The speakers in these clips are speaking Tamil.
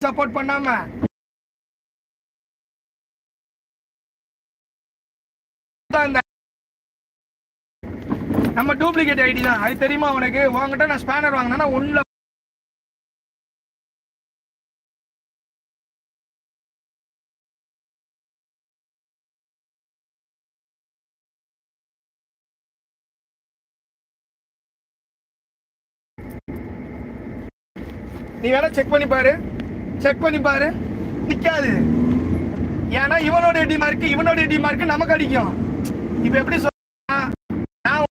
சப்போர்ட் பண்ணாம நம்ம டூப்ளிகேட் ஐடி தான். அது தெரியுமா உனக்கு? உங்ககிட்ட நான் ஸ்பேனர் வாங்கினா ஒண்ணுல நீ வேணா செக் பண்ணி பாரு நிக்காது. ஏன்னா இவனோட எடி மார்க்கு நமக்கு அடிக்கும். இப்ப எப்படி சொல்ல, நான்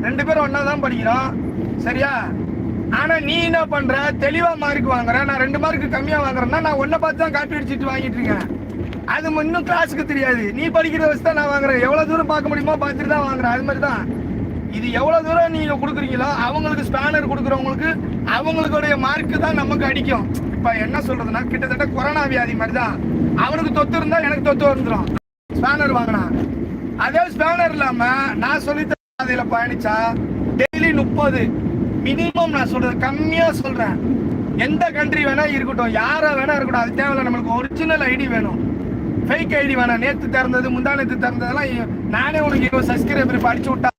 ரெண்டு பேரும் ஒன்னா தான் படிக்கிறோம் சரியா? ஆனா நீ என்ன பண்ற, தெளிவா மார்க் வாங்குற, நான் 2 மார்க்கு கம்மியா வாங்குறேன்னா நான் ஒன்ன பார்த்து தான் காப்பி அடிச்சுட்டு வாங்கிட்டு இருக்கேன். அது இன்னும் கிளாஸுக்கு தெரியாது. நீ படிக்கிறத வச்சு தான் நான் வாங்குறேன். எவ்வளவு தூரம் பார்க்க முடியுமோ பார்த்துட்டு தான் வாங்குறேன். அது மாதிரி தான் இது. எவ்வளவு தூரம் நீங்க கொடுக்குறீங்களோ அவங்களுக்கு ஸ்பேனர் கொடுக்குறவங்களுக்கு அவங்களுடைய மார்க்கு தான் நமக்கு அடிக்கும். இப்ப என்ன சொல்றதுன்னா, கிட்டத்தட்ட கொரோனா வியாதி மாதிரி தான். அவனுக்கு தொத்து இருந்தா எனக்கு தொத்து வந்துடும் ஸ்பேனர் வாங்கினா. அதே ஸ்பேனர் இல்லாம நான் சொல்லித்தர பாதையில பயணிச்சா டெய்லி 30 மினிமம். நான் சொல்றது கம்மியா சொல்றேன். எந்த கண்ட்ரி வேணா இருக்கட்டும், யாரா வேணா இருக்கட்டும், அது தேவையில்ல. நம்மளுக்கு ஒரிஜினல் ஐடி வேணும், ஃபேக் ஐடி வேணாம். நேற்று திறந்தது முந்தா நேற்று திறந்ததெல்லாம் நானே உனக்கு சப்ஸ்கிரைபர் படிச்சு விட்டா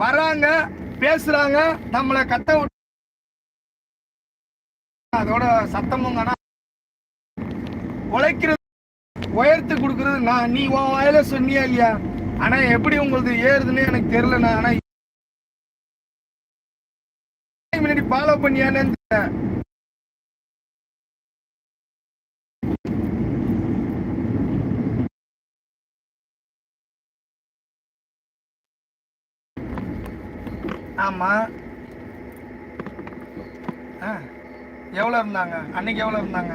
வர்றாங்க, பேசுறாங்க, நம்மளை கத்த விட்டு அதோட சத்தமும் உழைக்கிறது உயர்த்து கொடுக்கறது. நான் நீ உன் வாயில சொன்னியா இல்லையா? ஆனா எப்படி உங்களுக்கு ஏறுதுன்னு எனக்கு தெரியலண்ணா. ஆனா முன்னாடி ஃபாலோ பண்ணியானு ஆமா. எவ்வளவு இருந்தாங்க அன்னைக்கு? எவ்வளவு இருந்தாங்க?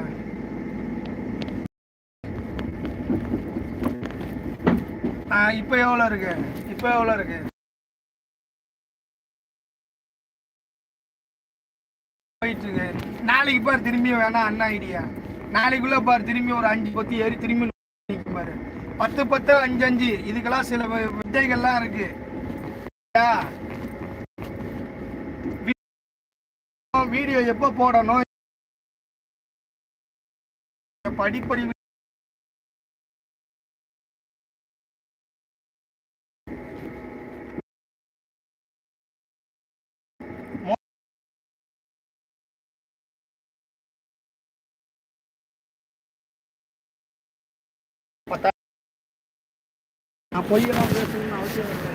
இப்ப எவ்வளவு இருக்கு? போயிட்டு இருக்கு. நாளைக்கு பாரு திரும்பி வேணா அண்ணா ஐடியா. நாளைக்குள்ள பாரு திரும்பி ஒரு 5 10 ஏறி திரும்பி பாரு 10 10 5 5. இதுக்கெல்லாம் சில வித்தைகள்லாம் இருக்கு. வீடியோ எப்ப போடணும், படிப்படி நான் பொய்யெல்லாம் பேசணும்னு அவசியம் இல்லை.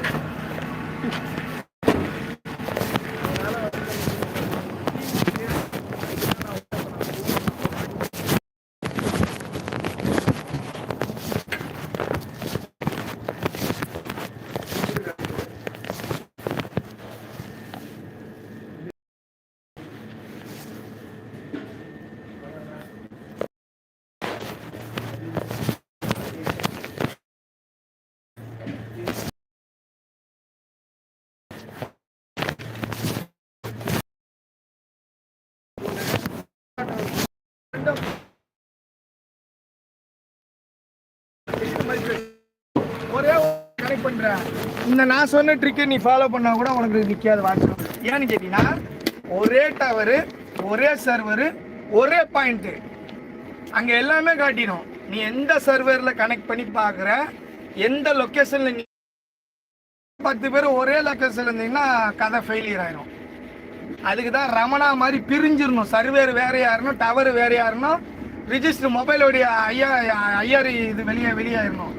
ஒரே கனெக்ட் பண்ற இந்த நான் சொன்ன ட்ரிக்கை நீ ஃபாலோ பண்ணா கூட உனக்கு நிக்காது வாட்ஸ்அப். ஏன்னு கேட்டீங்கன்னா, ஒரே டவரு, ஒரே சர்வரு, ஒரே பாயிண்ட், அங்க எல்லாமே காட்டிடும். நீ எந்த சர்வர்ல கனெக்ட் பண்ணி பாக்குற, எந்த லொகேஷன்ல நீ 10 பேர் ஒரே லொகேஷன்ல இருந்தீங்கன்னா கதை ஃபெயிலியர் ஆயிரும். அதுக்கு தான் ரமணா மாதிரி பிரிஞ்சிடணும். சர்வேர் வேறையா இருக்கணும், டவர் வேறையா இருக்கணும், ரிஜிஸ்டர் மொபைலோடைய ஐஆர் இது வெளியாயிடணும்.